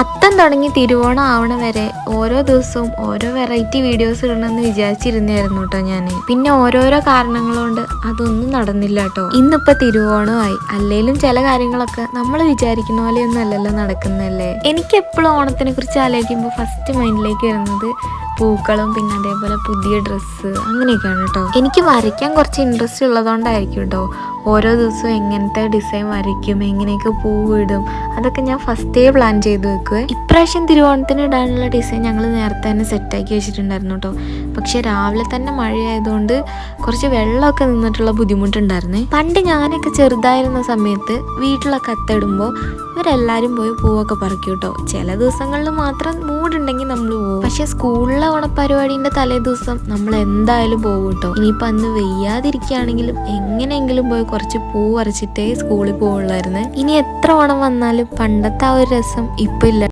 അത്തം തുടങ്ങി തിരുവോണം ആവണ വരെ ഓരോ ദിവസവും ഓരോ വെറൈറ്റി വീഡിയോസ് ഇടണമെന്ന് വിചാരിച്ചിരുന്നായിരുന്നു കേട്ടോ ഞാൻ. പിന്നെ ഓരോരോ കാരണങ്ങൾ കൊണ്ട് അതൊന്നും നടന്നില്ല കേട്ടോ. ഇന്നിപ്പോ തിരുവോണമായി. അല്ലേലും ചില കാര്യങ്ങളൊക്കെ നമ്മൾ വിചാരിക്കുന്ന പോലെയൊന്നും അല്ലല്ലോ നടക്കുന്നല്ലേ. എനിക്ക് എപ്പോഴും ഓണത്തിനെ കുറിച്ച് ആലോചിക്കുമ്പോൾ ഫസ്റ്റ് മൈൻഡിലേക്ക് വരുന്നത് പൂക്കളും പിന്നെ അതേപോലെ പുതിയ ഡ്രസ്സ് അങ്ങനെയൊക്കെയാണ് കേട്ടോ. എനിക്ക് വരയ്ക്കാൻ കുറച്ച് ഇൻട്രസ്റ്റ് ഉള്ളതുകൊണ്ടായിരിക്കും കേട്ടോ ഓരോ ദിവസവും എങ്ങനത്തെ ഡിസൈൻ വരയ്ക്കും, എങ്ങനെയൊക്കെ പൂവിടും, അതൊക്കെ ഞാൻ ഫസ്റ്റേ പ്ലാൻ ചെയ്ത് വെക്കുക. ഇപ്രാവശ്യം തിരുവോണത്തിന് ഇടാനുള്ള ഡിസൈൻ ഞങ്ങൾ നേരത്തെ തന്നെ സെറ്റാക്കി വെച്ചിട്ടുണ്ടായിരുന്നു കേട്ടോ. പക്ഷെ രാവിലെ തന്നെ മഴയായതുകൊണ്ട് കുറച്ച് വെള്ളമൊക്കെ നിന്നിട്ടുള്ള ബുദ്ധിമുട്ടുണ്ടായിരുന്നേ. പണ്ട് ഞാനൊക്കെ ചെറുതായിരുന്ന സമയത്ത് വീട്ടിലൊക്കെ അത്തിടുമ്പോൾ ഇവരെല്ലാവരും പോയി പൂവൊക്കെ പറിക്കും കേട്ടോ. ചില ദിവസങ്ങളിൽ മാത്രം മൂടുണ്ടെങ്കിൽ നമ്മൾ പോകും. പക്ഷെ സ്കൂളിലെ ഓണപ്പരിപാടീൻ്റെ തലേ ദിവസം നമ്മൾ എന്തായാലും പോകും കേട്ടോ. ഇനിയിപ്പോൾ അന്ന് വെയ്യാതിരിക്കുകയാണെങ്കിലും എങ്ങനെയെങ്കിലും പോയി കുറച്ച് പൂ പറിച്ചിട്ടേ സ്കൂളിൽ പോവുള്ളായിരുന്നു. ഇനി എത്ര ഓണം വന്നാലും പണ്ടത്തെ ആ ഒരു രസം ഇപ്പം ഇല്ല.